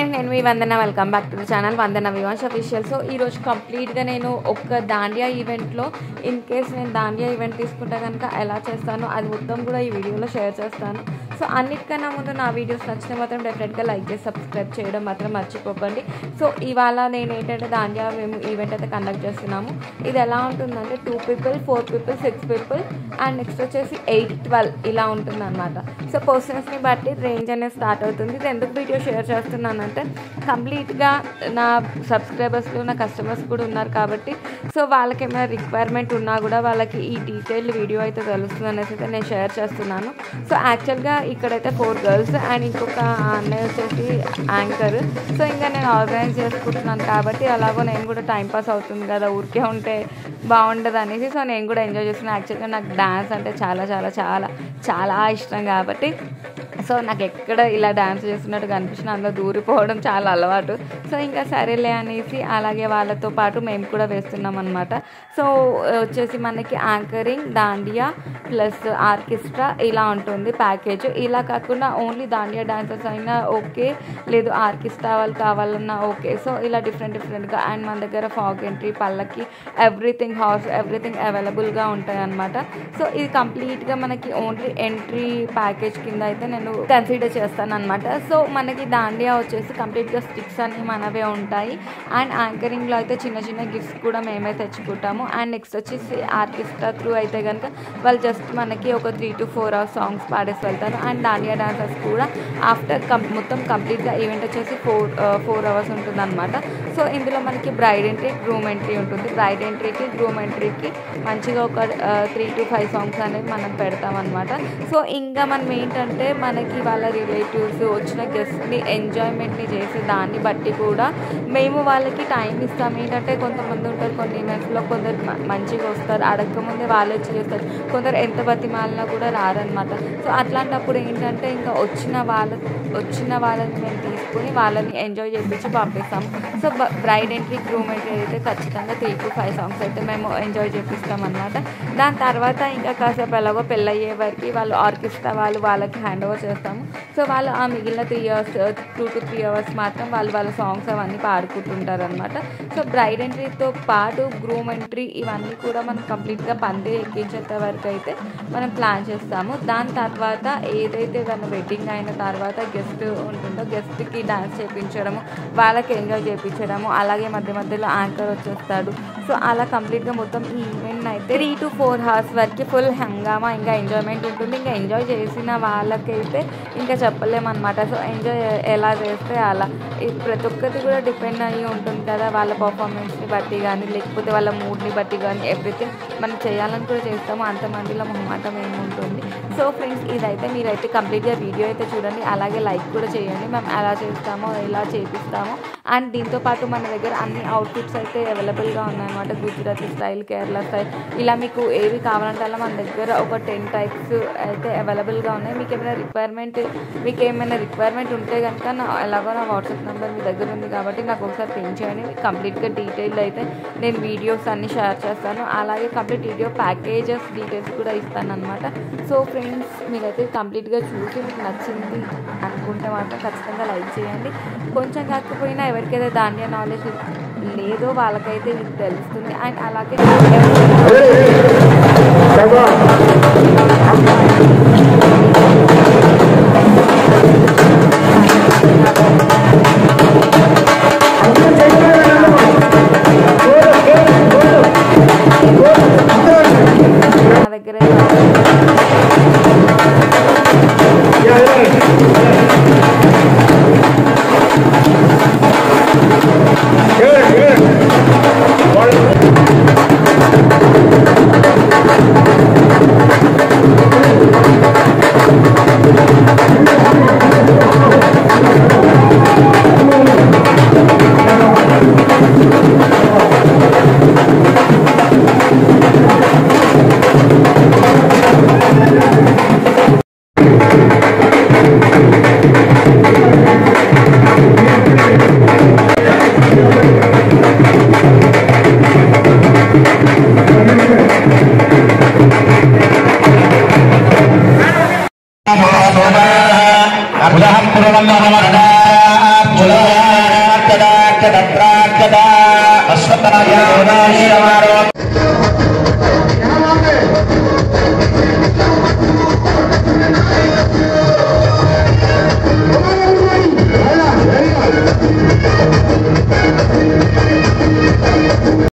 Friends, నేను మీ Vandana. Welcome back to the channel Vandana Vivash official. So ఈరోజు కంప్లీట్గా నేను ఒక దాండియా ఈవెంట్లో ఇన్ కేస్ నేను దాండియా ఈవెంట్ తీసుకుంటే కనుక ఎలా చేస్తానో అది మొత్తం కూడా ఈ వీడియోలో షేర్ చేస్తాను. సో అన్నిటికన్నా ముందు నా వీడియోస్ నచ్చితే మాత్రం డెఫినెట్గా లైక్ చేసి సబ్స్క్రైబ్ చేయడం మాత్రం మర్చిపోకండి. సో ఇవాళ నేను ఏంటంటే దాండియా మేము ఈవెంట్ అయితే కండక్ట్ చేస్తున్నాము. ఇది ఎలా ఉంటుందంటే 2 people, 4 people, 6 people and next వచ్చేసి 8, 12 ఇలా ఉంటుంది అనమాట. సో పర్సన్స్ని బట్టి రేంజ్ అనేది స్టార్ట్ అవుతుంది. ఇది ఎందుకు వీడియో షేర్ చేస్తున్నానంటే కంప్లీట్గా నా సబ్స్క్రైబర్స్లో నా కస్టమర్స్ కూడా ఉన్నారు కాబట్టి సో వాళ్ళకి ఏమైనా రిక్వైర్మెంట్ ఉన్నా కూడా వాళ్ళకి ఈ డీటెయిల్డ్ వీడియో అయితే తెలుస్తుంది అనేసి అయితే నేను షేర్ చేస్తున్నాను. సో యాక్చువల్గా ఇక్కడైతే 4 girls అండ్ ఇంకొక అన్నయ్య వచ్చేసి యాంకర్. సో ఇంకా నేను ఆర్గనైజ్ చేసుకుంటున్నాను కాబట్టి అలాగో నేను కూడా టైంపాస్ అవుతుంది కదా, ఊరికే ఉంటే బాగుండదు అనేసి సో నేను కూడా ఎంజాయ్ చేస్తున్నాను. యాక్చువల్గా నాకు డ్యాన్స్ అంటే చాలా చాలా చాలా చాలా ఇష్టం కాబట్టి సో నాకు ఎక్కడ ఇలా డ్యాన్స్ చేస్తున్నట్టు కనిపించిన అందులో దూరిపోవడం చాలా అలవాటు. సో ఇంకా సరేలే అనేసి అలాగే వాళ్ళతో పాటు మేము కూడా వేస్తున్నాం అనమాట. సో వచ్చేసి మనకి యాంకరింగ్, దాండియా ప్లస్ ఆర్కెస్ట్రా ఇలా ఉంటుంది ప్యాకేజ్. ఇలా కాకుండా ఓన్లీ దాండియా డాన్సర్స్ అయినా ఓకే, లేదు ఆర్కెస్ట్రా వాళ్ళు కావాలన్నా ఓకే. సో ఇలా డిఫరెంట్గా అండ్ మన దగ్గర ఫాగ్ ఎంట్రీ, పల్లకి, ఎవ్రీథింగ్ హార్స్ ఎవ్రీథింగ్ అవైలబుల్గా ఉంటాయి అనమాట. సో ఇది కంప్లీట్గా మనకి ఓన్లీ ఎంట్రీ ప్యాకేజ్ కింద అయితే నేను కన్సిడర్ చేస్తాను అనమాట. సో మనకి దాండియా వచ్చేసి కంప్లీట్గా స్టిక్స్ అన్నీ మనవే ఉంటాయి అండ్ యాంకరింగ్లో అయితే చిన్న చిన్న గిఫ్ట్స్ కూడా మేమే తెచ్చుకుంటాము. అండ్ నెక్స్ట్ వచ్చేసి ఆర్కెస్ట్రా త్రూ అయితే కనుక వాళ్ళు జస్ట్ మనకి ఒక 3 to 4 hours సాంగ్స్ పాడేసి వెళ్తారు. అండ్ దాండియా డాన్సర్స్ కూడా ఆఫ్టర్ మొత్తం కంప్లీట్గా ఈవెంట్ వచ్చేసి 4 hours ఉంటుంది అనమాట. సో ఇందులో మనకి బ్రైడ్ ఎంట్రీ, గ్రూమ్ ఎంట్రీ ఉంటుంది. బ్రైడ్ ఎంట్రీకి, గ్రూమ్ ఎంట్రీకి మంచిగా ఒక 3 to 5 సాంగ్స్ అనేవి మనం పెడతామన్నమాట. సో ఇంకా మనం ఏంటంటే మనకి వాళ్ళ రిలేటివ్స్ వచ్చిన గెస్ట్ని ఎంజాయ్మెంట్ని చేసే దాన్ని బట్టి కూడా మేము వాళ్ళకి టైం ఇస్తాం. ఏంటంటే కొంతమంది ఉంటారు కొన్ని ఈవెంట్స్లో, కొందరు మంచిగా వస్తారు, అడగకముందే వాళ్ళే చేస్తారు, కొందరు ఎంత బతిమాలినా కూడా రారనమాట. సో అట్లాంటప్పుడు ఏంటంటే ఇంకా వచ్చిన వాళ్ళని మేము తీసుకొని వాళ్ళని ఎంజాయ్ చేయించి పంపిస్తాము. So braid entry, groom entry అయితే ఖచ్చితంగా 3 to 5 సాంగ్స్ అయితే మేము ఎంజాయ్ చేపిస్తాం అనమాట. దాని తర్వాత ఇంకా కాసేపు ఎలాగో పెళ్ళయ్యే వరకు వాళ్ళు ఆర్కెస్ట్రా వాళ్ళకి హ్యాండ్ ఓవర్ చేస్తాము. సో వాళ్ళు ఆ మిగిలిన 2 to 3 hours మాత్రం వాళ్ళ సాంగ్స్ అవన్నీ పాడుకుంటుంటారు అనమాట. సో బ్రైడ్ ఎంట్రీతో పాటు గ్రూమ్ ఎంట్రీ ఇవన్నీ కూడా మనం కంప్లీట్గా పందిరి ఎక్కించేంత వరకు అయితే మనం ప్లాన్ చేస్తాము. దాని తర్వాత ఏదైతే తన వెడ్డింగ్ అయిన తర్వాత గెస్ట్ ఉంటుందో గెస్ట్కి డాన్స్ చేయించడము, వాళ్ళకి ఎంజాయ్ చేయించడము, అలాగే మధ్యలో యాంకర్ వచ్చేస్తాడు. సో అలా కంప్లీట్గా మొత్తం ఈ ఈవెంట్ అయితే 3 to 4 hours వరకు ఫుల్ హంగామా ఇంకా ఎంజాయ్మెంట్ ఉంటుంది. ఇంకా ఎంజాయ్ చేసిన వాళ్ళకైతే ఇంకా చెప్పలేమన్నమాట. సో ఎంజాయ్ ఎలా చేస్తే అలా ప్రతి ఒక్కటి కూడా డిపెండ్ అయ్యి ఉంటుంది కదా, వాళ్ళ పర్ఫార్మెన్స్ని బట్టి కానీ లేకపోతే వాళ్ళ మూడ్ని బట్టి కానీ ఎవ్రీథింగ్ మనం చేయాలని కూడా చేస్తాము. అంతమందిలో మొహమాటం ఏముంటుంది. సో ఫ్రెండ్స్, ఇదైతే మీరైతే కంప్లీట్గా వీడియో అయితే చూడండి, అలాగే లైక్ కూడా చేయండి. మేము ఎలా చేస్తామో ఎలా చేపిస్తామో. అండ్ దీంతోపాటు మన దగ్గర అన్ని అవుట్ఫిట్స్ అయితే అవైలబుల్గా ఉన్నాయన్నమాట. గుజరాతీ స్టైల్, కేరళ స్టైల్ ఇలా మీకు ఏవి కావాలంటే అలా మన దగ్గర ఒక 10 types అయితే అవైలబుల్గా ఉన్నాయి. మీకు ఏమైనా రిక్వైర్మెంట్ ఉంటే కనుక ఎలాగో నా వాట్సాప్ నెంబర్ మీ దగ్గర ఉంది కాబట్టి నాకు ఒకసారి పిన్ చేయండి. కంప్లీట్గా డీటెయిల్ అయితే నేను వీడియోస్ అన్నీ షేర్ చేస్తాను. అలాగే కంప్లీట్ వీడియో ప్యాకేజెస్ డీటెయిల్స్ కూడా ఇస్తాను అనమాట. సో ఫ్రెండ్స్, మీరైతే కంప్లీట్గా చూసి మీకు నచ్చింది అనుకుంటే మాత్రం ఖచ్చితంగా లైక్ చేయండి. కొంచెం కాకపోయినా ఎవరికైతే దాండియా నాలెడ్జ్ లేదో వాళ్ళకైతే మీకు తెలుస్తుంది. అండ్ అలాగే నా దగ్గర अश्वताय